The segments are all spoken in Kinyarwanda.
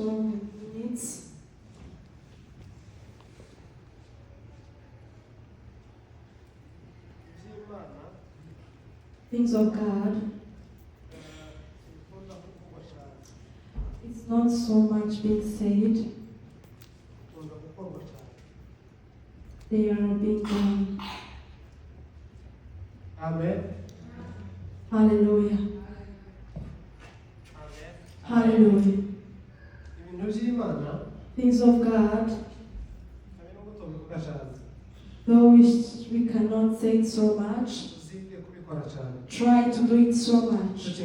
minutes. Things of God. It's not so much being said. They are being done. Amen. Hallelujah. Hallelujah. Things of God, though we cannot say it so much, try to do it so much.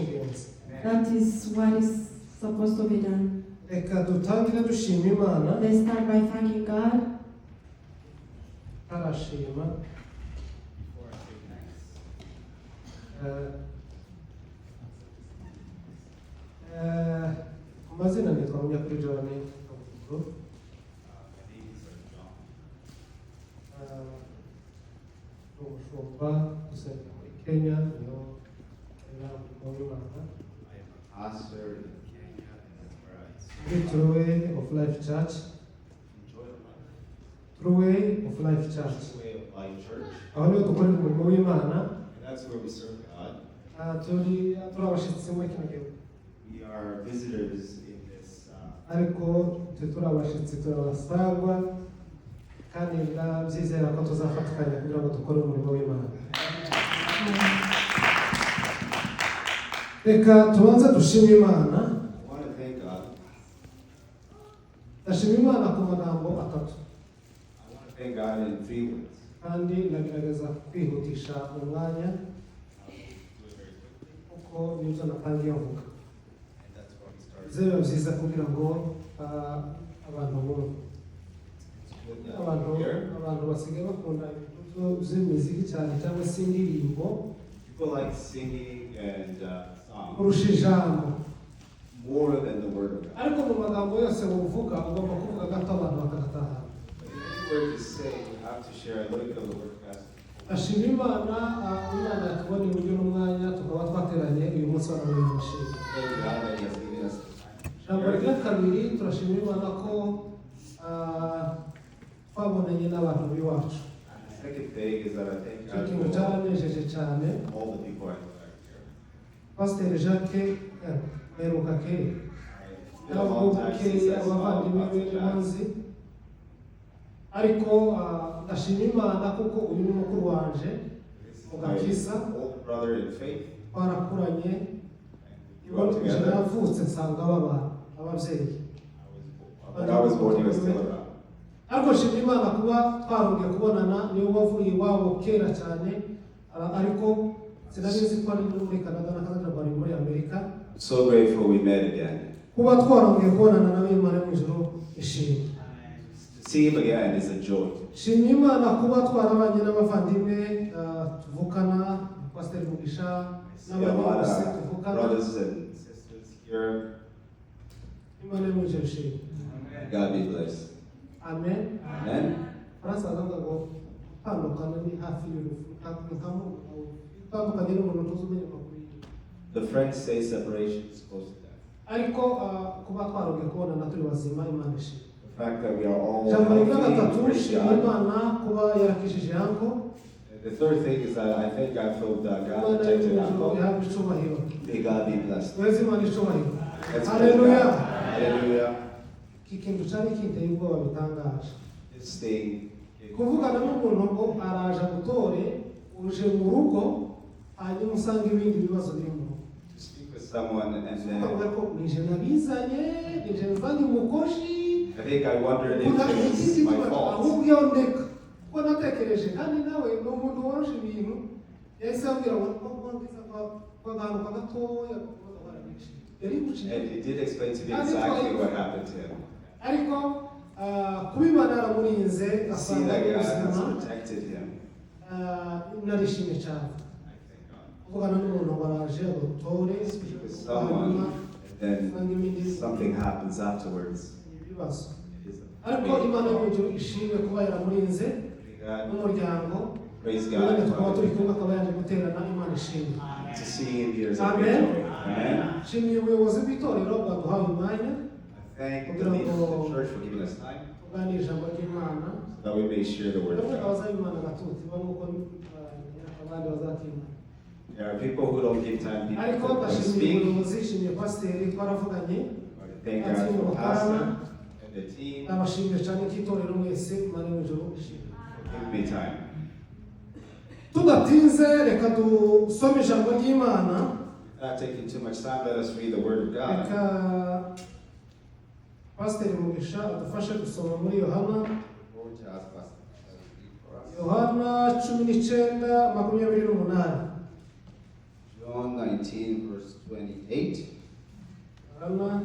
That is what is supposed to be done. Let's start by thanking God. Amazina nitwa Munyakurijane Kabukuru. Umushumba usengera muri Kenya niyo mu Rwanda. I am a pastor in Kenya, and that's where I The True Way of Life Church. enjoy life. True Way of Life Church. That's the way of life church, Aho niho dukorera umurimo w'Imana. and that's where we serve God. Turi abashitsi muri kino gihugu. We are visitors in this. Ariko turi abashitsi turabasangwa kandi ndabyizera ko tuzafatikanya kugira ngo dukore umurimo w'Imana. Reka tubanze dushime Imana. I want to thank God. Ndashima Imana ku magambo atatu I want to thank God in 3 words. kandi ndagerageza kwihutisha mu mwanya Do it very quickly, kuko nibyo natangiye mvuga. and that's where we start. Biba byiza kugira ngo abantu bumve. It's good here. Abantu basigaye bakunda ibintu by'imiziki cyane cyangwa se indirimbo People like singing and songs kurusha ijambo. more than the word of God. Ariko mu magambo yose uvuga ugomba kuvuga gato abantu bakagataha. But if you were to say, you have to share a little bit of the word of God. Ashima Imana Imana yatuboneye uburyo n'umwanya tukaba twateranye uyu munsi wa none mushimwe. Thank God that He has given us the time. Ijambo rya kabiri turashima Imana ko twabonanye n'abantu b'iwacu. The second thing is that I thank Icyo God kintu for cyaranejeje cyane. all the people I know that are here. Pasiteri Jacques Meruka Kera It's been a long time since I saw abavandimwe be Pastor Jack. munsi ariko ndashima Imana kuko uyu ni mukuru wanje This is Ugakisa my older brother in faith. twarakuranye And we grew up ije together. yavutse nsanga ababana ababyeyi When I was born, he was still around. ariko shima Imana kuba twarongeye kubonana niwe wavuye iwabo kera cyane ariko sinabizi ko ari muri Canada na Canada bari muri Amerika. I'm so grateful we met again. Kuba twarongeye kubonana nawe Imana yo mu ijuru ishimwe. To see him again is a joy. Shima Imana kuba twarabanye n'abavandimwe tuvukana Pasiteri Mugisha See a n'abandi lot bose of tuvukana. brothers and sisters here. Imana yo mu ijuru ishimwe. God be blessed. Amen. Amen. Barasaza ngo gutandukana ni hafi y'urupfu utandukanye n'umuntu tuzumenya amakuru ye. The French say separation is close to death. Ariko kuba twarongeye kubonana turi bazima Imana ishimwe. The fact that we are all Ijambo rya healthy, gatatu praise shima God. Imana kuba yarakijije yanko. The third thing is that I thank God for God Imana yo mu protected ijuru Apple. ihabwe icyubahiro. May God be blessed. Weza Imana icyubahiro. Let's praise Hallelujah. God. Hallelujah. Iki kintu cyari kiteye ubwoba bitangaje. This thing. Kuvugana n'umuntu ngo araje gutore uje mu rugo hanyuma usanga ibindi bibazo biri mu rugo. To speak with someone and Ukavuga then ko nije nabizanye, nije mvanye umukoshi. I think I wondered if it was my fault. Ahubwo iyo ndeka. Ko natekereje kandi nawe ni umuntu woroshe ibintu. Yahise abwira ngo ngiza kwa gahanuka gatoya kubaza barabishe. Yari guciye. And he did explain to me exactly what happened to him. Ariko kubibana aramurinze See asanga that God has ubuzima protected him. narishimye cyane. I thank God. Kuvugana n'umuntu baraje agutore Speak with someone and then something happens afterwards. ibibazo. It is Ariko Imana yo mu ijuru ishimwe kuba yaramurinze God. n'umuryango. Praise Kandi God. tukaba turi kumwe akaba yaje guterana Imana ishimwe. To see him here is a Amen. great joy. Amen. Nshimiye ubuyobozi bw'itorero bwaduhaye umwanya. I Thank the leaders of the church for giving us time tuganire ijambo ry'Imana so that we may share the word of bamwe God. abazabimana gatuti bamwe uko abandi bazatimana There are people who don't give time, people ariko who don't ndashimiye speak. umuyobozi nshimiye pasiteri twaravuganye I want to thank God for Pastor and the team ndabashimiye cyane k'itorero mwese mane mw'ijoro ishimwe for giving me time. tudatinze reka dusome ijambo ry'Imana. Not taking too much time, let us read the word of God. reka pasiteri mugisha adufashe gusoma muri Yohana Lord, to ask Pastor to read for us. Yohana 19:28. John 19, verse 28. Yohana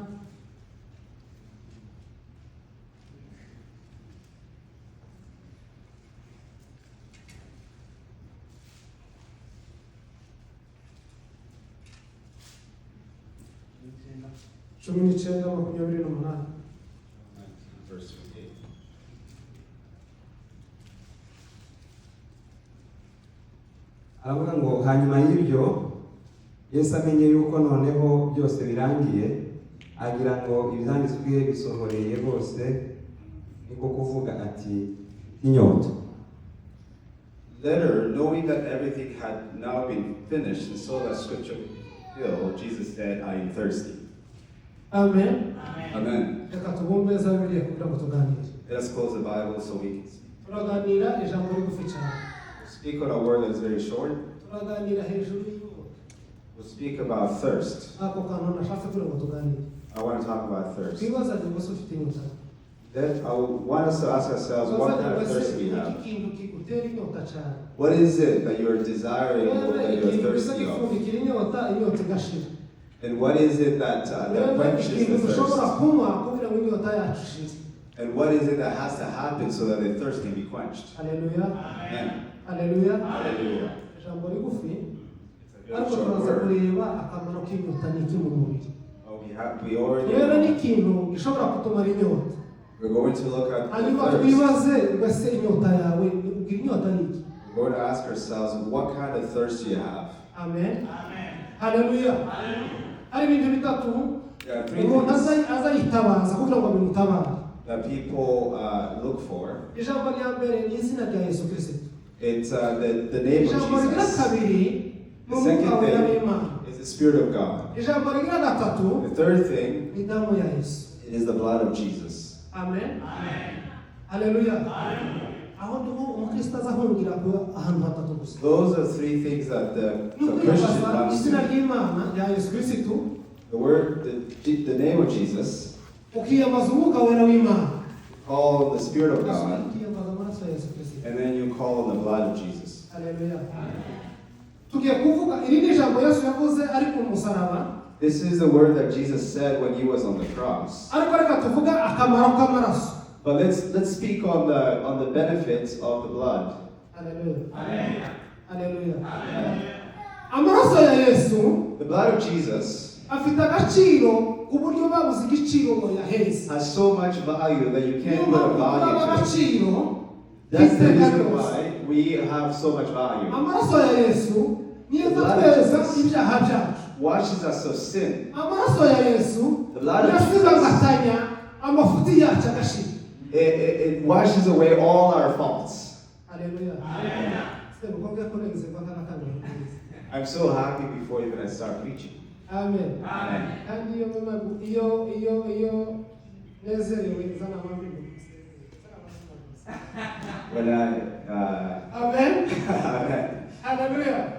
cumi n'icyenda makumyabiri n'umunani. John 19, verse 28. aravuga ngo hanyuma y'ibyo Yesu amenye yuko noneho byose birangiye agira ngo ibyanditswe bisohoreye bose niko kuvuga ati inyota. Later, knowing that everything had now been finished, and so that scripture fulfilled, Jesus said, I am thirsty. Amen. Amen. Reka tubumbe za Bibiliya kugira ngo tuganire. Let us close the Bible so we can speak. Turaganira ijambo rigufi cyane. Speak on a word that is very short. Turaganira hejuru y'inyota. We'll speak about thirst. Ako kantu nashatse kugira ngo tuganire. I want to talk about thirst. Twibaza ngo se ufite inyota. Then I want us to ask ourselves, what kind of thirst we have? ikintu kigutera inyota cyane. What is it that you're desiring or that you're ikintu gisa thirsty of? gifundikira inyota inyota igashira. And what is it that quenches the ikintu dushobora thirst? kunywa kugira ngo inyota yacu ishire. And what is it that has to happen so that the thirst can be quenched? Haleluya. Amen. Haleluya. Hallelujah. Ijambo rigufi. It's a very Ariko short turaza word. kureba akamaro k'inyota ni iki mu mubiri. Oh, we already rero ni know. ikintu gishobora kutumara inyota. We're going to look at hanyuma the thirst. twibaze ugase inyota yawe ubwira inyota ni iki. We're going to ask ourselves, what kind of thirst do you have? Amen. Haleluya. Hari ibintu bitatu There are three umuntu things azayitabaza kugira ngo bimutabare. that people look for. Ijambo rya mbere ni izina rya Yesu Kristo. It's the name Ijambo of rigira Jesus. kabiri The ni second umwuka wera thing w'Imana. is the Spirit of God. Ijambo rigira gatatu The third thing, ni damu ya Yesu. it is the blood of Jesus. Amen. Haleluya. Aho niho umukristo azahungira ku ahantu hatatu gusa. Those are three things that the Nuko Christian yibaza wants izina to. ry'Imana rya Yesu Kristo The word, the name of Jesus, ukiyambaza umwuka wera w'Imana. call the Spirit of God, Ukiyambaza amaraso ya Yesu Kristo. and then you call on the blood of Jesus. Haleluya. Tugiye kuvuga iri ni ijambo Yesu yavuze ari ku musaraba. This is the word that Jesus said when he was on the cross. Ariko reka tuvuga akamaro k'amaraso. But let's speak on the benefits of the blood. Haleluya. Haleluya. Amaraso ya Yesu The blood of Jesus afite agaciro ku buryo babuze igiciro ngo yaheze. has so much value that you Niyo can't put a mpamvu value tubaha to it. agaciro That's the iteka reason ryose. why we have so much value. Amaraso ya Yesu niyo The blood of atwereza Jesus. ibyaha byacu. Washes us of sin. Amaraso ya Yesu The blood of yasize Jesus. agatanya amafuti yacu agashira. It washes away all our faults. Haleluya. I'm so happy before even I start preaching. Amen. Amen. Kandi iyo nezerewe zana amavi. When I Amen. Amen. Haleluya.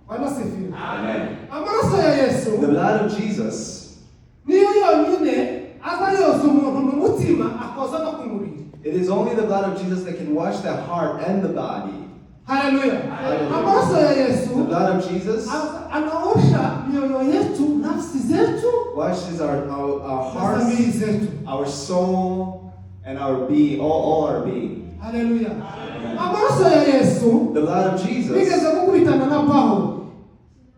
Bwana sifiwe. Amen. Amaraso ya Yesu The blood of Jesus, niyo yonyine azayoza umuntu mu mutima akoza no ku mubiri. it is only the blood of Jesus that can wash the heart and the body. Haleluya. Haleluya. Amaraso ya Yesu The blood of Jesus anaosha mioyo yetu, nafsi zetu, washes our na hearts, dhamiri zetu. our soul, and our being, all our being. Haleluya. Amaraso ya Yesu The blood of Jesus bigeze gukubitana na Pawulo.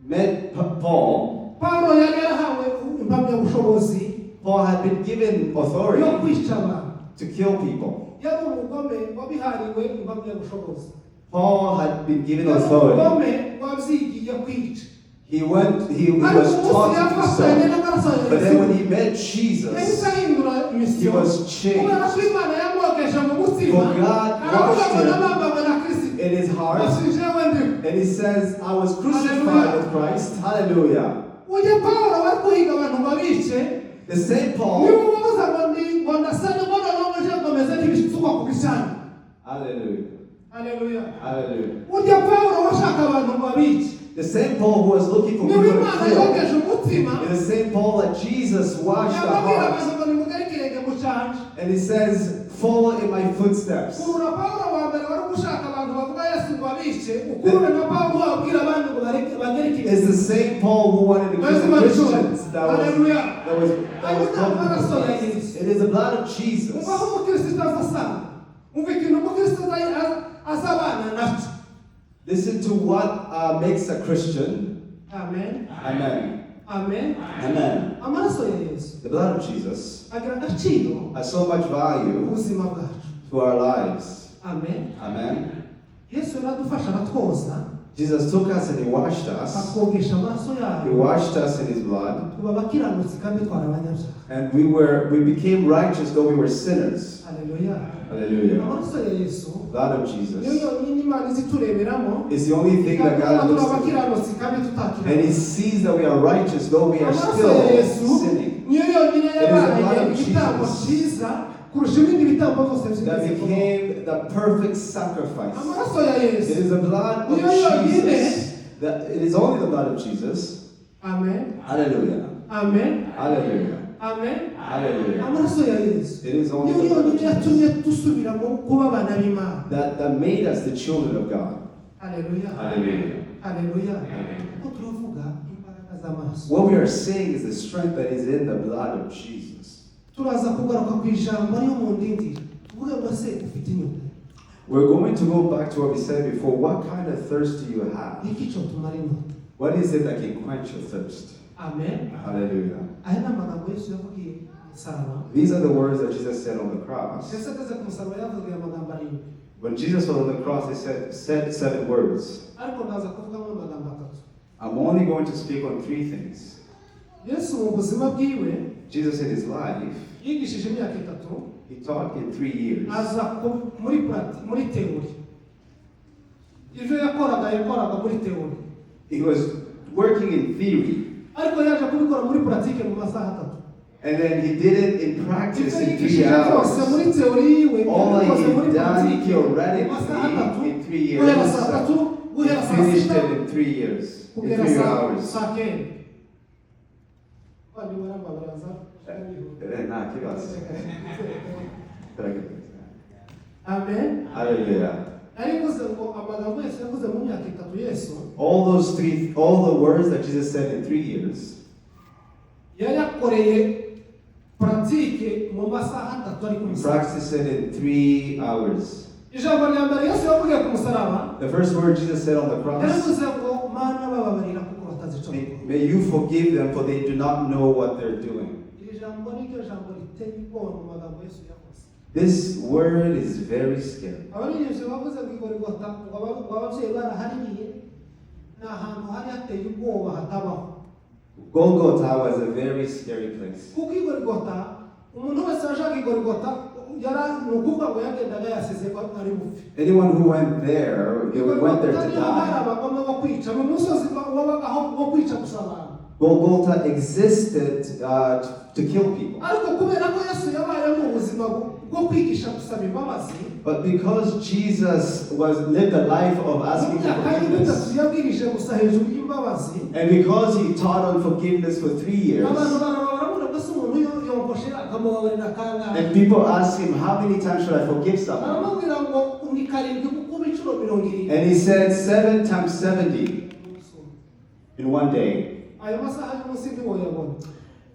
met Paul. Pawulo yari yarahawe impamyabushobozi Paul had been given yo authority kwica abantu. to kill people. Yari umugome wabihariwe impamyabushobozi. Paul had been given Yari authority. umugome wabyigiye kwica. he was taught to do so. But then when he met Jesus, he was changed. For God washed him in his heart, and he says, I was crucified with Christ. Hallelujah. The same Paul. Hallelujah. Hallelujah. Hallelujah. Hallelujah. The same Paul who was looking for people to kill is the same Paul that Jesus washed the heart. And he says, follow in my footsteps. It's the same Paul who wanted to kill Christians that was it is the blood of Jesus. Listen to what makes a Christian. Amen. Amen. Amen. Amen. The blood of Jesus has so much value to our lives. Amen. Amen. Jesus took us and he washed us. He washed us in his blood. And we became righteous though we were sinners. Hallelujah. Hallelujah. Blood of Jesus is the only thing that God looks at. And he sees that we are righteous though we are still sinning. It is the blood of Jesus that became the perfect sacrifice. It is the blood of Jesus. It is only the blood of Jesus. Amen. Hallelujah. Amen. Hallelujah. Amen. Hallelujah. It is only the blood of Jesus that made us the children of God. Hallelujah. Hallelujah. Hallelujah. What we are saying is the strength that is in the blood of Jesus. We're going to go back to what we said before. What kind of thirst do you have? What is it that can quench your thirst? Amen. Hallelujah. These are the words that Jesus said on the cross. When Jesus was on the cross, he said 7 words. I'm only going to speak on 3 things. Jesus in his life, he taught in 3 years. He was working in theory. And then he did it in practice in 3 hours. All he had done theoretically in 3 years, he finished it in 3 years, in 3 hours. Amen. Hallelujah. All the words that Jesus said in 3 years, practice it in 3 hours. The first word Jesus said on the cross, may you forgive them for they do not know what they're doing. This word is very scary. Golgotha was a very scary place. Anyone who went there, went there to die. Golgotha existed to kill people. But because Jesus lived a life of asking for forgiveness, and because he taught on forgiveness for 3 years, and people asked him, how many times should I forgive someone? And he said 7 times 70 in one day.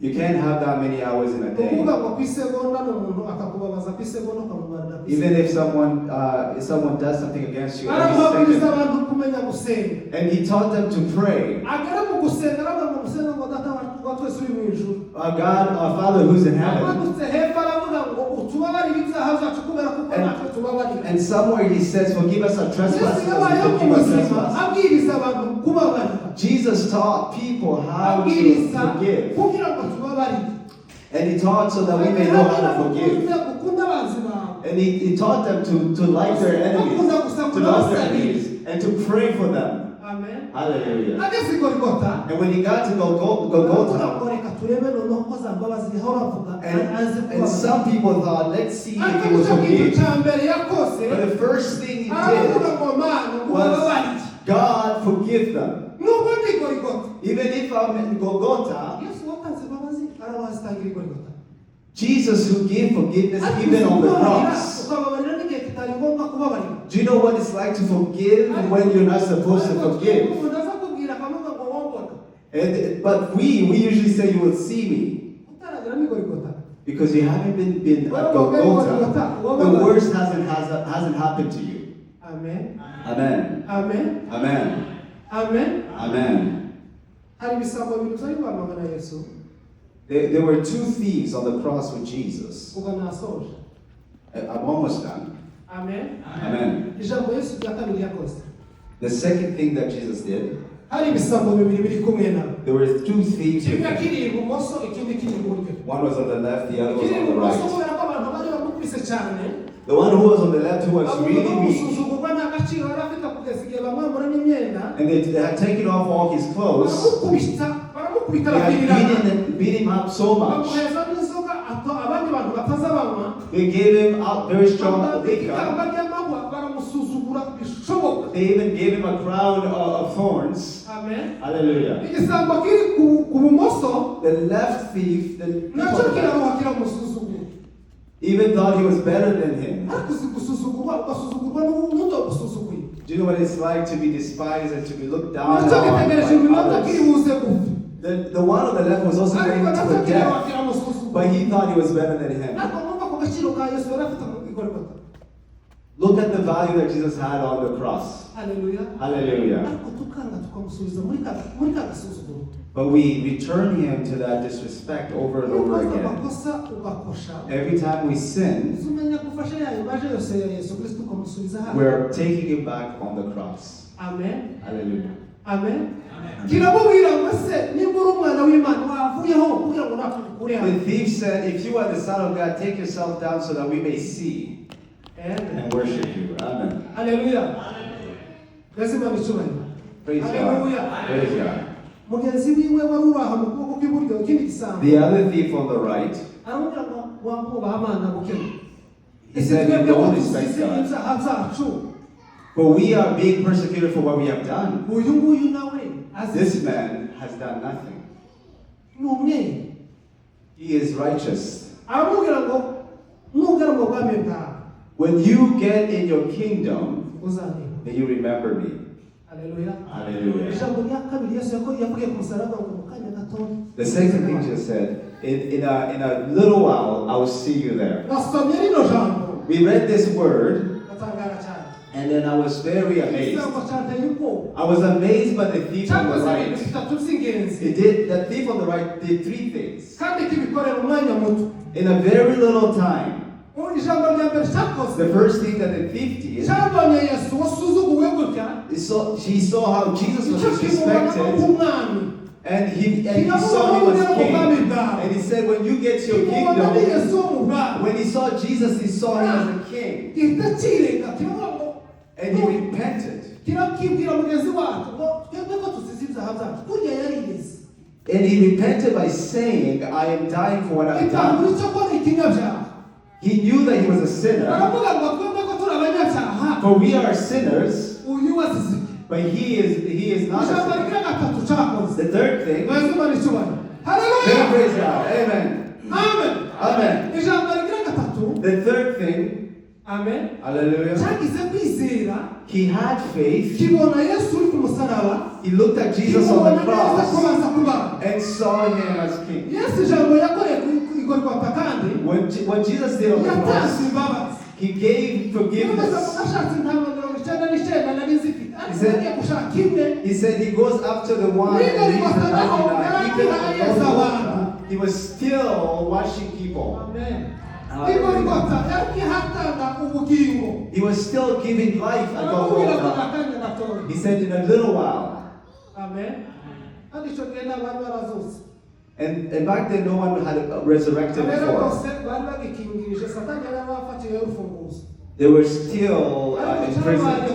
You can't have that many hours in a day. Even if someone does something against you, and he taught them to pray. Our God, our Father who's in heaven. tubabarira. And somewhere he says, forgive us our trespasses as we forgive our trespasses. abwiriza abantu kubabarira. Jesus taught people how to forgive. kugira ngo tubabarire. And he taught so that we may know how to forgive. And he taught them to like their enemies, to love their enemies, and to pray for them. Amen. Hallelujah. And when he got to Golgotha, and some people thought, let's see if he will forgive. But the first thing he did was, God forgive them. Even if I'm in Golgotha, Jesus who gave forgiveness even on the cross. Do you know what it's like to forgive when you're not supposed to forgive? But we usually say, you will see me. Because you haven't been at Golgotha. The worst hasn't happened to you. Amen. Amen. Amen. Amen. Amen. Amen. There were two thieves on the cross with Jesus. I'm almost done. Amen. Amen. The second thing that Jesus did, there were two thieves with him. One was on the left, the other was on the right. The one who was on the left, who was really weak, and they had taken off all his clothes. They had beat him up so much. They gave him a very strong liquor. They even gave him a crown of thorns. Amen. Hallelujah. The left thief, even thought he was better than him. Do you know what it's like to be despised and to be looked down on by others? The one on the left was also going to death, but he thought he was better than him. Look at the value that Jesus had on the cross. Hallelujah. Hallelujah. But we return him to that disrespect over and over again. Every time we sin, we're taking it back on the cross. Amen. Hallelujah. Amen. The thief said, if you are the Son of God, take yourself down so that we may see and worship you. Amen. Hallelujah. Praise God. Praise God. The other thief on the right, he said, you don't respect God. But we are being persecuted for what we have done. This man has done nothing. He is righteous. When you get in your kingdom, then you remember me. Hallelujah. Hallelujah. The second thing Jesus said, in a little while, I will see you there. We read this word, and then I was very amazed. I was amazed by the thief on the right. The thief on the right did three things. In a very little time. The first thing that the thief did, he saw how Jesus was disrespected. And he saw him as king. And he said, when you get your kingdom, when he saw Jesus, he saw him as a king. And he repented. And he repented by saying, I am dying for what I've done. He knew that he was a sinner. For we are sinners. But he is not a sinner. The third thing. Hallelujah. Praise God. Amen. Amen. Amen. The third thing. Amen. Hallelujah. He had faith. He looked at Jesus on the cross and saw him as king. When Jesus did on the cross, he gave forgiveness. He said he goes after the one he was still washing people. Amen. He was still giving life at Golgotha. He said, in a little while. Amen. And back then, no one had resurrected before. They were still imprisoned.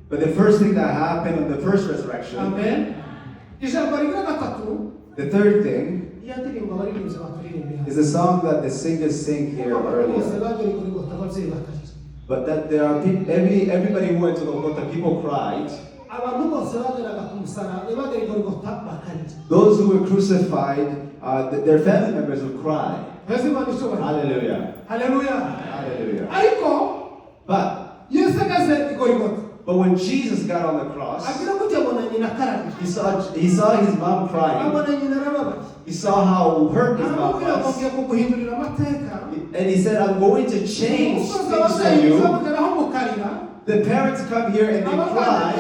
But the first thing that happened on the first resurrection, Amen. the third thing, is a song that the singers sing here earlier. But that there are people, everybody who went to Golgotha, people cried. Those who were crucified, their family members would cry. Hallelujah. Hallelujah. But when Jesus got on the cross, he saw his mom crying. He saw how hurt his mom was. And he said, I'm going to change things for you. The parents come here and they cry,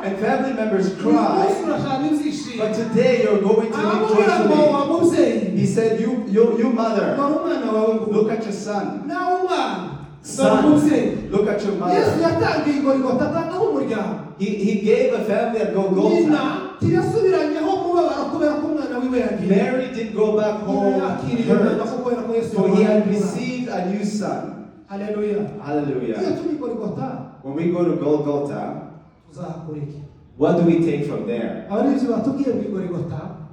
and family members cry, but today you're going to rejoice with me. He said, you mother, look at your son. Son, look at your mother. He gave a family at Golgotha. Mary didn't go back home hurt, for he had received a new son. Hallelujah. Hallelujah. When we go to Golgotha, what do we take from there?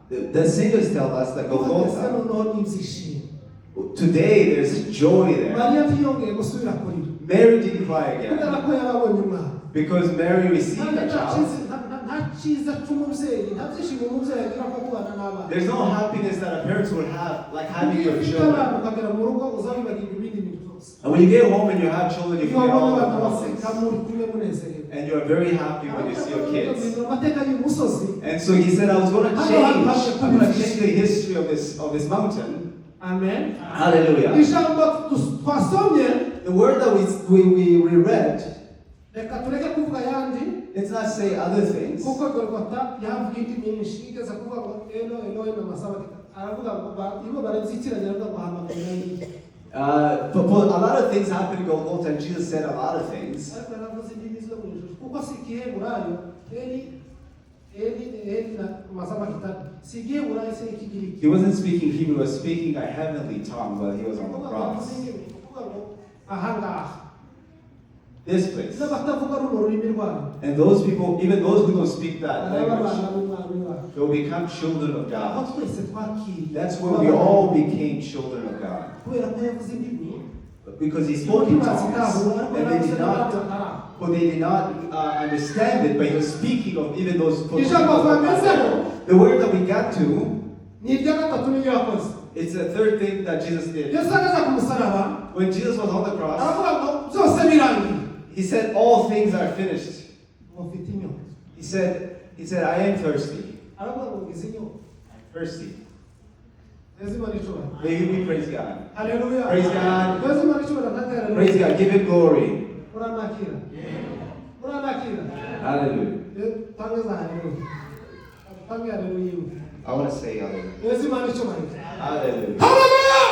The singers tell us that Golgotha, today there's joy there. Mary didn't cry again because Mary received a child. There's no happiness that a parent will have like having your children. And when you get home and you have children, you feel all the blessings. And you're very happy when you see your kids. And so he said, I'm going to change the history of this mountain. Amen. Hallelujah. The word that we read, let's not say other things. But a lot of things happened in Golgotha, and Jesus said a lot of things. He wasn't speaking Hebrew, he was speaking a heavenly tongue while he was on the cross. This place. And those people, even those who don't speak that language, will become children of God. That's when we all became children of God. Because he spoke in tongues, and they did not understand it, but he was speaking of even those people. The word that we got to, it's the third thing that Jesus did. When Jesus was on the cross, he said, all things are finished. He said, I am thirsty. I'm thirsty. May you praise God. Hallelujah. Praise God. Praise God. Give him glory. Hallelujah. I want to say hallelujah. Hallelujah.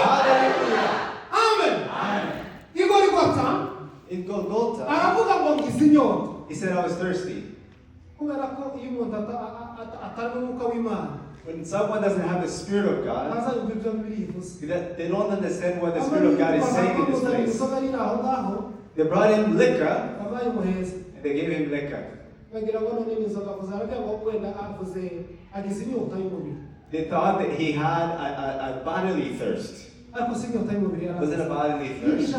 Hallelujah. Amen. In Golgotha, he said, I was thirsty. When someone doesn't have the Spirit of God, they don't understand what the Spirit of God is saying in this place. They brought him liquor, and they gave him liquor. They thought that he had a bodily thirst. It wasn't a bodily thirst.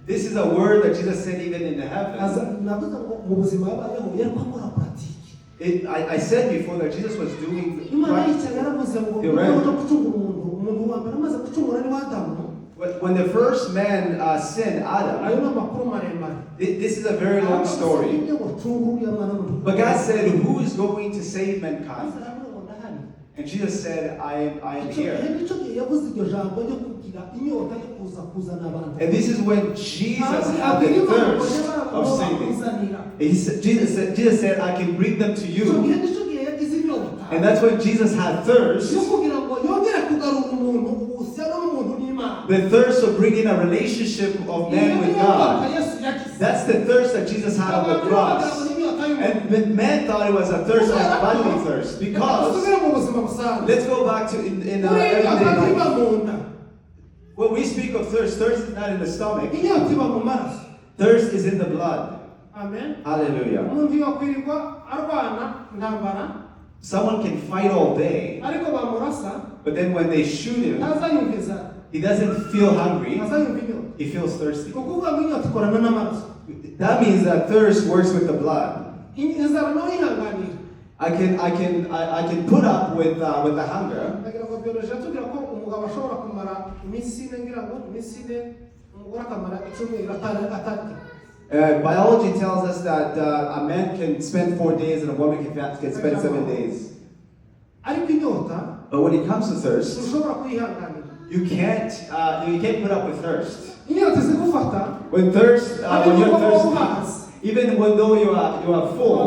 This is a word that Jesus said even in the heavens. I said before that Jesus was doing when the first man sinned, Adam. This is a very long story. But God said, who is going to save mankind? And Jesus said, I am here. And this is when Jesus had the thirst of saving. Jesus said, I can bring them to you. And that's when Jesus had thirst. The thirst of bringing a relationship of man with God. That's the thirst that Jesus had on the cross. And man thought it was a thirst, a bodily thirst. Because, let's go back to in everyday life. When we speak of thirst, thirst is not in the stomach. Thirst is in the blood. Amen. Hallelujah. Someone can fight all day, but then when they shoot him, he doesn't feel hungry, he feels thirsty. That means that thirst works with the blood. I can put up with the hunger. Biology tells us that a man can spend 4 days and a woman can spend 7 days. But when it comes to thirst, you can't put up with thirst. When you're thirsty, even though you are full,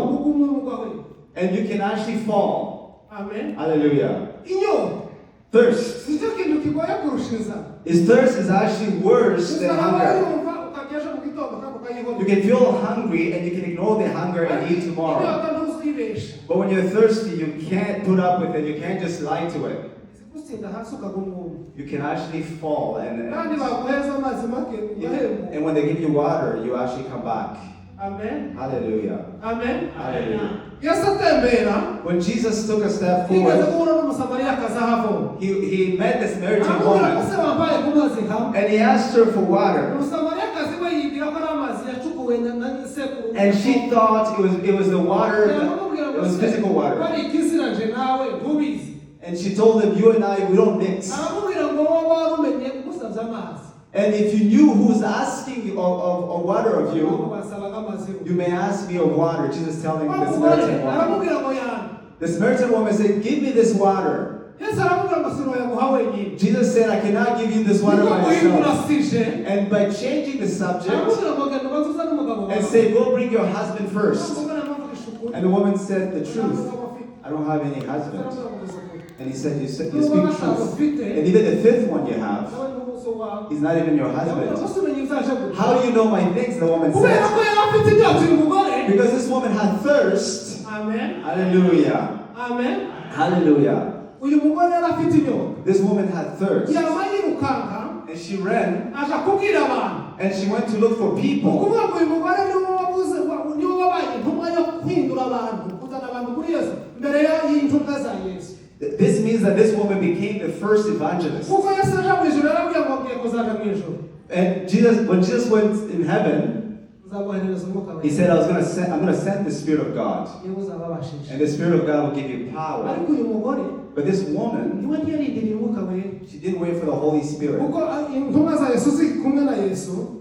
and you can actually fall. Amen. Hallelujah. Thirst. Thirst is actually worse than hunger. You can feel hungry and you can ignore the hunger and eat tomorrow. But when you're thirsty, you can't put up with it. You can't just lie to it. You can actually fall. And when they give you water, you actually come back. Amen. Hallelujah. Amen. Hallelujah. When Jesus took a step forward, he met this Samaritan woman and he asked her for water. And she thought it was the water, it was physical water. And she told him, you and I, we don't mix. And if you knew who's asking of water of you, you may ask me of water. Jesus telling the Samaritan woman. The Samaritan woman said, give me this water. Jesus said, I cannot give you this water myself. And by changing the subject and say, go bring your husband first. And the woman said the truth. I don't have any husband. And he said, you speak truth. And even the fifth one you have, he's not even your husband. How do you know my things? The woman said. Because this woman had thirst. Amen. Hallelujah. Amen. Hallelujah. This woman had thirst. And she ran. And she went to look for people. This means that this woman became the first evangelist. And when Jesus went in heaven, he said, I'm going to send the Spirit of God. And the Spirit of God will give you power. But this woman, she didn't wait for the Holy Spirit.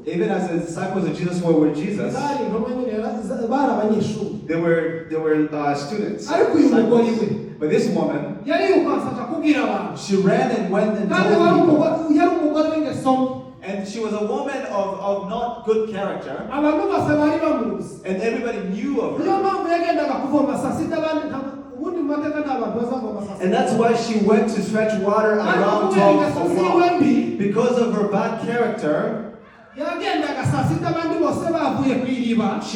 Even as the disciples of Jesus were with Jesus, they were students. But this woman, she ran and went and told people. And she was a woman of not good character. And everybody knew of her. And that's why she went to fetch water around top of rock. Because of her bad character, she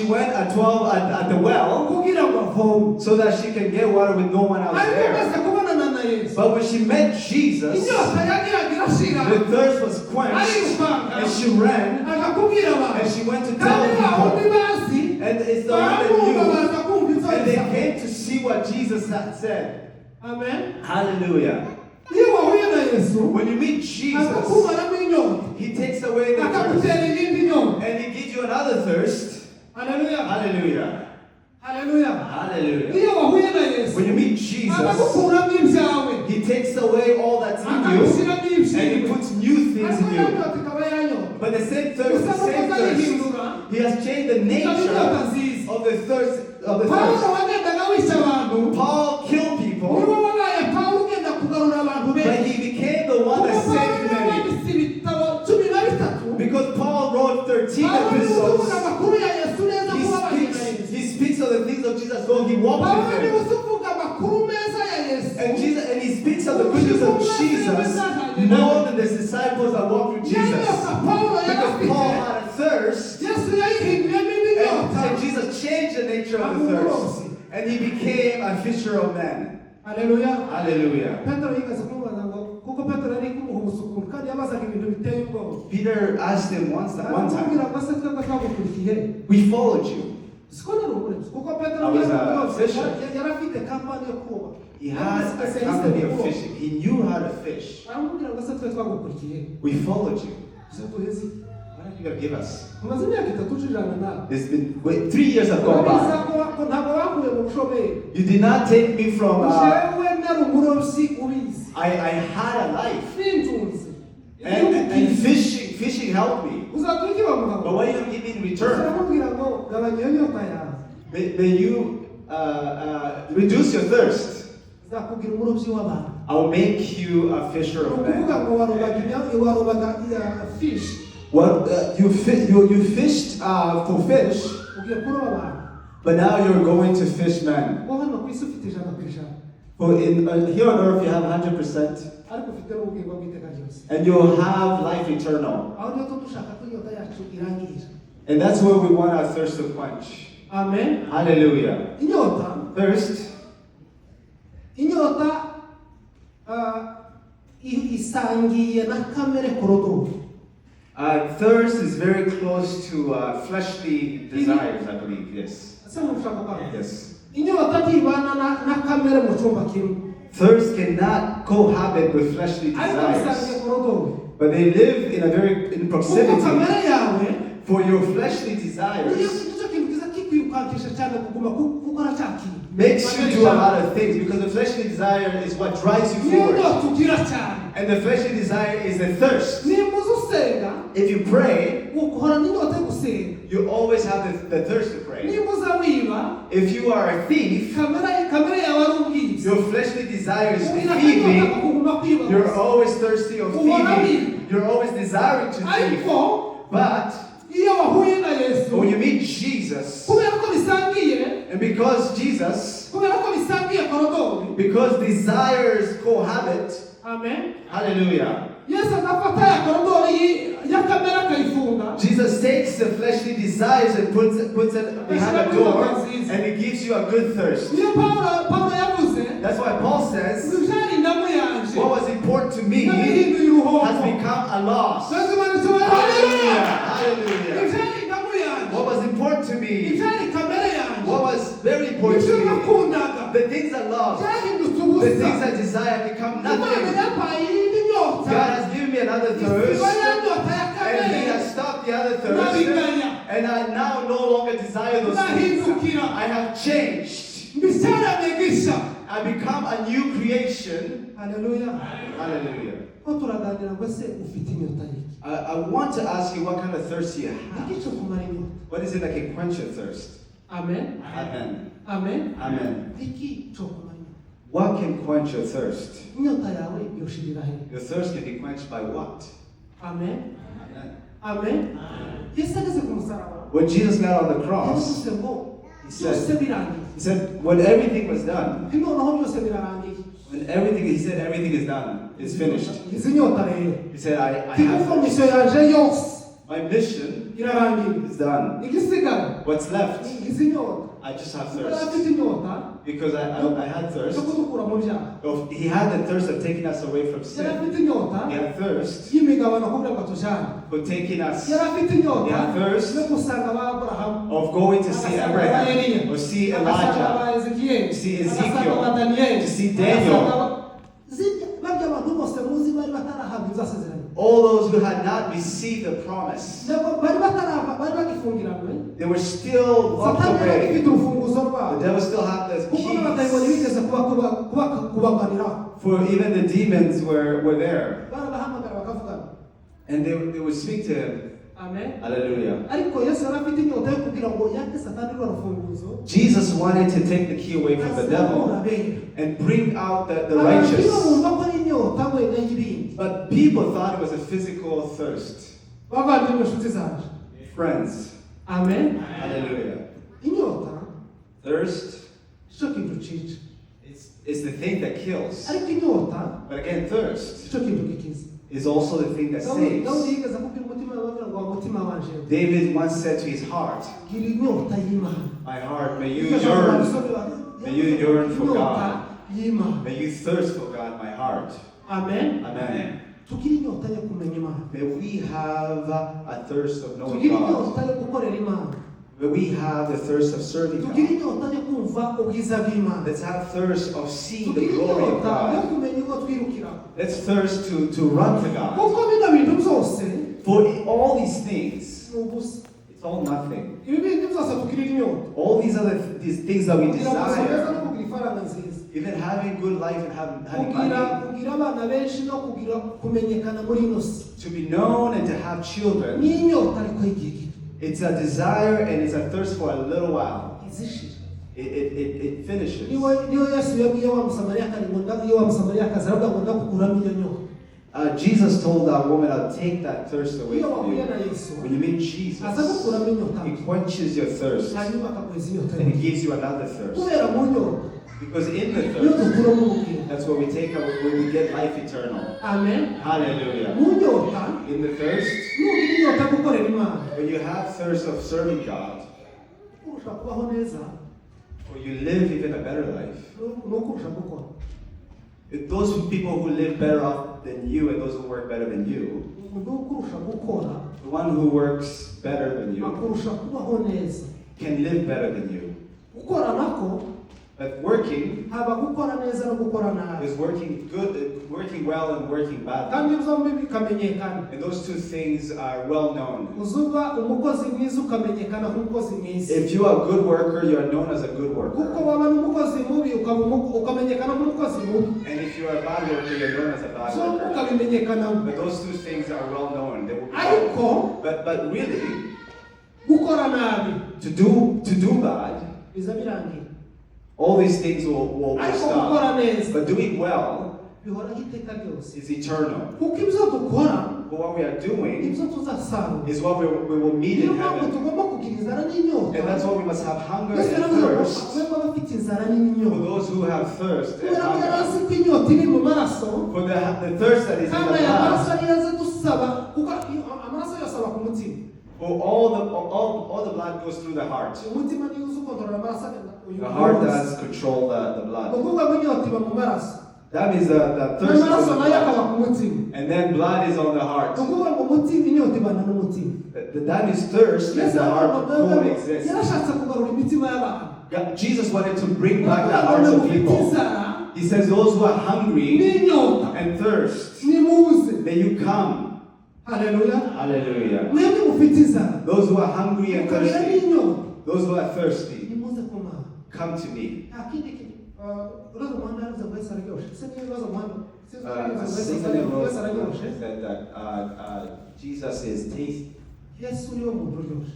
went at 12 at the well so that she can get water with no one else there. But when she met Jesus, the thirst was quenched, and she ran, and she went to tell people, and it's the one that knew, and they came to see what Jesus had said. Amen. Hallelujah. When you meet Jesus, he takes away the thirst, and he gives you another thirst. Hallelujah. Hallelujah. Hallelujah. Hallelujah. When you meet Jesus, he takes away all that's in you, and he puts new things in you. But the same thirst, he has changed the nature of the thirst. Paul killed people, but he became the one that saved many. Because Paul wrote 13 epistles, he speaks of the things of Jesus, though he walked with him. And he speaks of the goodness of Jesus more than the disciples that walked with Jesus. Inyota Pawulo yari Because Paul afite, had a thirst. Yesu yayihinduyemo inyota. And Jesus changed the nature of the thirst. And he became a fisher of men. Haleluya. Hallelujah. Petero yigeze kumubaza ngo kuko Petero yari kumuha ubusukuru kandi yabazaga ibintu biteye ubwoba. Peter asked him one time, aramubwira ngo se twebwe twagukurikiye. we followed you. Siko nari umurinzi kuko Petero I was yari a umurinzi. fisher. Yari afite kampani yo kuroba. He had a company of fishing. He knew how to fish. aramubwira ngo se twe twagukurikiye. We followed you. Se tuhezi. What are you going to give us? Tumaze imyaka itatu tujana nawe. It's been 3 years have gone by. Ntabwo bakuye mu bushomeri. You did not take me from. Jewe nari umurobyi ubizi. I had a life. N'intunzi. And fishing helped me. Uzatura iki bamuha? But what are you going to give me in return? Aramubwira ngo gabanya iyo nyota yawe. May you reduce your thirst. Nzakubwira umurobyi w'abantu. I will make you a fisher of men. Ukuvuga ngo warobaga fish. Well, you fished for fish, Ugiye kuroba abantu. but now you're going to fish men. Wo hano ku isi ufite ijana ku ijana. For here on earth you have 100%, Ariko ufite n'ubugingo bw'iteka ryose. and you'll have life eternal. Aho niho dushaka ko inyota yacu irangirira. And that's where we want our thirst to quench. Amen. Hallelujah. Inyota. Thirst. Inyota isangiye na kamere Corodori. Thirst is very close to fleshly desires, I believe. Yes. Ese mushaka kwa? Yes. Inyota ntibana na kamere mu cyumba kimwe. Thirst cannot cohabit with fleshly Ariko isangiye desires, Corodori. but they live in Kuko proximity. kamere yawe For your fleshly desires nicyo kintu kiza kikwirukankisha cyane kuguma gukora cya kintu. makes you do a lot of things, because the fleshly desire is what drives you forward. Niyo tugira cyane. And the fleshly desire is the thirst. Nimba usenga If you pray, uhora n'inyota yo gusenga. you always have the thirst to pray. Nimba uza wiba If you are a thief, kamere yawe ari ubwiza. your fleshly desire is Ugira thieving. akanyota ko kuguma kwiba. You're always thirsty of Uhora thieving. You're always desiring to thieve. Ariko But iyo wahuye na Yesu when you meet Jesus, kubera ko bisangiye and because Jesus, kubera ko bisangiye Corodori. because desires cohabit, Amen. hallelujah. Yesu agafata ya Corodori ya kamere akayifunga. Jesus takes the fleshly desires and puts it behind a door, and it gives you a good thirst. Niyo Pawulo yavuze That's why Paul says, byari indamu yanje what was important to me nabihinduye uruhombo. has become a loss. Hallelujah. Hallelujah. Hallelujah. Byari indamu yanje. What was important to me, Byari kamere yanje. what was very important to Ibyo me, nakundaga the things I love, byahindutse the things ubusa. I desire become Imana nothing. yampaye iyindi nyota. God has given me another Isiba thirst, ya nyota ya and He kamere. has stopped the other thirst, Nabiganya. and I now no longer desire those things. Nahindukira. I have changed. Mbisara megisha. I become a new creation. Hallelujah. Hallelujah. Ko turaganira ngo se ufite inyota yiki? I want to ask you what kind of thirst you have. Iki cyo kumara inyota. What is it that can quench your thirst? Amen. Amen. Amen. Amen. Iki cyo kumara inyota. What can quench your thirst? Inyota yawe yoshirira he. Your thirst can be quenched by what? Amen. Amen. Amen. Yesu ageze ku musaraba. When Jesus got on the cross, Yavuze ngo He byose said, birangiye. when everything was done, Noneho byose birarangiye. he said everything is done, it's finished. Izi nyota rero. He said, I Kuko have misiyo yanje yose my mission irarangiye. is done. Igisigaye What's left? izi nyota. I just have Yari thirst. afite inyota Because I had yo thirst. kudukura mu byaha. He had the thirst of taking us away from Yari sin. afite inyota He had thirst y'imigabano kugira ngo tujane. for taking us, Yari afite inyota Yeah, thirst. yo gusanga ba Aburahamu. of going to see Abraham, or see Agasanga Elijah, ba Ezekiel. to see Agasanga Ezekiel, ba Daniel. to see Daniel. Barya abantu bose muzi bari batarahabwa ibizasezerano. all those who had not received the promise. Bari bagifungiranywe. They were still locked Satani yari away. agifite urufunguzo The rwabo. devil still had the Kuko n'abadayimoni keys. bigeze kubaganiraho. For even the demons were there. Barabahamagara bakavugana. And they would speak to him. Amen. Hallelujah. Ariko Yesu yari afite inyota yo kugira ngo yake Satani rwa rufunguzo. Jesus wanted to take the key away from the devil and bring out the righteous. Bumva ko ari inyota wenda y'ibindi. But people thought it was a physical thirst. Bavandimwe inshuti zaje. Friends. Amen. Hallelujah. Inyota Thirst cyo kintu cica. is the thing that kills. Ariko inyota But again, thirst cyo kintu gikiza. is also the thing that Dawidi saves. yigeze akubwira umutima wawe agira ngo umutima wanje David once said to his heart, gira inyota y'Imana. my heart, may you yearn for God. May you thirst for God, my heart. Amen. Amen. Tugira inyota yo kumenya Imana. May we have a thirst of knowing Tugira God. inyota yo gukorera Imana. May we have the thirst of serving Tugira God. inyota yo kumva ubwiza bw'Imana. Let's have thirst of seeing the Tugira glory of inyota yo God. kumenya uko twirukira. Let's thirst to run to God. Kuko bino bintu byose For all these things, ni ubusa. it's all nothing. Ibi bintu byose tugirira inyota. All these things that we Kugira amaso meza desire, no kugira ifaranga nziza. even having good life and having money, Kugira abana benshi no kugira kumenyekana muri ino si. to be known and to have children, Ni inyota ariko y'igihe gito. it's a desire and it's a thirst for a little while. Izishira. It finishes. Niyo Yesu yabwiye wa Musamariyakazi ngo ndagiye wa Musamariyakazi aravuga ngo ndakuguramo iyo nyota. Jesus told that woman, I'll take that thirst away Iyo from you. wahuye na Yesu When you meet Jesus, aza gukuramo inyota. He quenches your thirst Hanyuma akaguheza inyota. and He gives you another thirst. Kubera mu nyota. Because in the Iyo thirst, dukuramo ubugingo. that's where we when we get life eternal. Amen. Hallelujah. Mu nyota. In the thirst, Nugira inyota yo gukorera Imana. when you have thirst of serving God, Kurusha kubaho neza. or you live even a better life, No kurusha gukora. if those people who live better off than you and those who work better than you, Umuntu kurusha gukora. the one who works better than you Akurusha kubaho neza. can live better than you. Gukora nako But working haba gukora neza no gukora nabi. is working good, working well and working badly. Kandi zombi bikamenyekana. And those two things are well known. Uzuba umukozi mwiza ukamenyekana nk'umukozi mwiza. If you are a good worker, you are known as a good Kuko worker. waba n'umukozi mubi ukamenyekana nk'umukozi mubi. And if you are a bad worker, you're known as a bad Zombi worker. ukabimenyekana. But those two things are well known. They will be Ariko known. But really, gukora nabi to do bad, biza birangira. all these things will Ariko stop. gukora neza But doing well bihoraho iteka ryose. is eternal. Kuko ibyo dukora But what we are doing ibyo tuzasarura. is what we will meet Niyo in mpamvu heaven. tugomba kugira inzara n'inyota. And that's why we must have hunger Yesu and yaravuze ngo thirst. mwebwe abafite inzara For n'inyota. those who have thirst and Kubera ko yari hunger. azi ko inyota iri mu maraso. For the thirst that is in the Kandi aya maraso blood. ariyo aza dusaba kuko amaraso yasaba ku mutima. For all the blood goes through the heart. Umutima niyo uzi ukontorora amaraso agenda uyu The heart munsi. does control the blood. Ukuvuga ngo inyota iba mu maraso. That means the thirst is in Amaraso the nayo akaba blood. ku mutima. And then blood is on the heart. Ukuvuga ngo umutima inyota ibana n'umutima. That means thirst and the heart coexist. yarashatse kugarura imitima y'abantu. Jesus wanted to bring back the hearts of people. He says those who are hungry n'inyota and thirst, nimuze. may you come. Haleluya. Hallelujah. Mwebwe mufite inzara Those who are hungry and mukagira thirsty, n'inyota those who are thirsty, nimuze ku Mana. come to me. Nta kindi kintu. Uraza umuhanda yaravuze ngo Yesu araryoshe. Se niba ibibazo umuhanda A singer Yesu araryoshe. said that Jesus is tasty. Yesu niwe muntu uryoshye.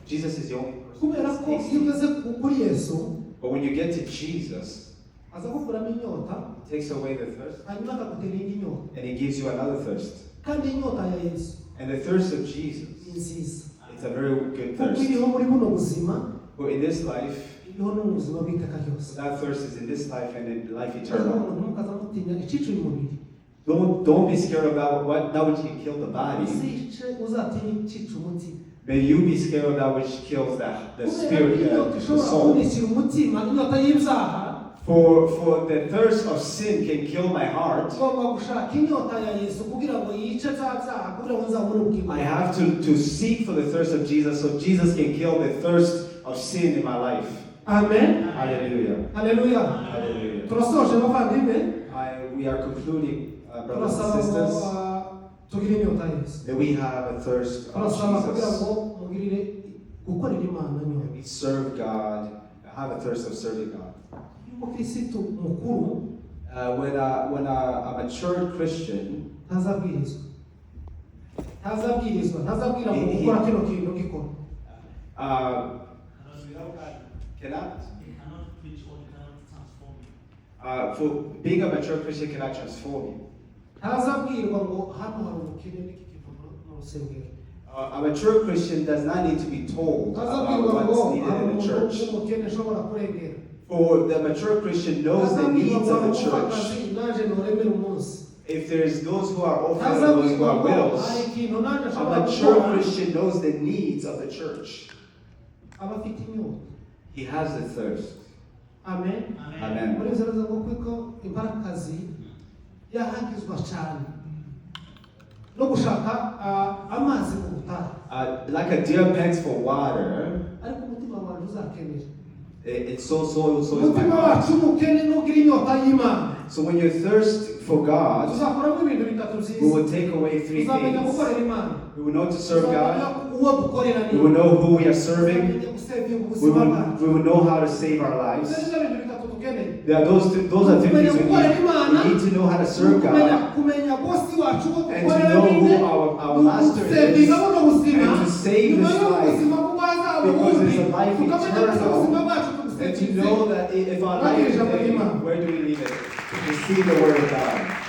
Jesus is the only person Kubera that's ko iyo tasty. ugeze kuri Yesu But when you get to Jesus, aza kukuramo inyota He takes away the thirst hanyuma akagutera indi nyota. and He gives you another thirst. Kandi inyota ya Yesu And the thirst of Jesus, ni nziza. it's a very good Kuko thirst. iriho muri buno buzima But in this life, iriho no mu buzima bw'iteka ryose. that thirst is in this life and in life Rero eternal. umuntu ntukaza mutinya icica uyu mubiri. Don't be scared about that which can kill the body. Uzice uzatinya icica umutima. May you be scared of that which kills the Kubera spirit, inyota the ishobora soul. kunikira umutima, inyota y'ibyaha. For the thirst of sin can kill my heart. Ugomba gushaka inyota ya Yesu kugira ngo yice bya byaha kugira ngo uzabone ubugingo. I have to seek for the thirst of Jesus so Jesus can kill the thirst of sin in my life. Amen. Hallelujah. Haleluya. Hallelujah. Turasoje bavandimwe. We are concluding, brothers and Turasaba ngo sisters, tugire inyota ya Yesu. that we have a thirst of Turasaba kugira Jesus. ngo mugirire gukorera Imana nyuma. We serve God, have a thirst of serving God. Umukirisitu mukuru When a mature Christian, ntazabwirizwa. Ntazabwira ngo gukora kino kintu gikora. cannot, You cannot preach or you cannot transform you. for being a mature Christian cannot transform you. Ntazabwirwa ngo hano hari ubukene n'iki kintu mu rusengero. A mature Christian does not need to be told about Ntazabwirwa ngo what's needed hari in the umuntu church. w'umukene ushobora kurengera. For the mature Christian knows the needs of the church. naje noremera umunsi. If there's those who are orphans and those who are widows, a mature Christian knows the needs of the church. He has the thirst. Amen. Amen. Like a deer pants for water, it's so is my heart. So when you thirst for God, we will take away three things. We will know to serve God. We will know who we are serving. We will know how to save our lives. There are those are three things we need. We need to know how to serve God and to know who our master is and to save his life, because there's a life eternal, and to know that if our life is taken, where do we leave it? To receive the word of God.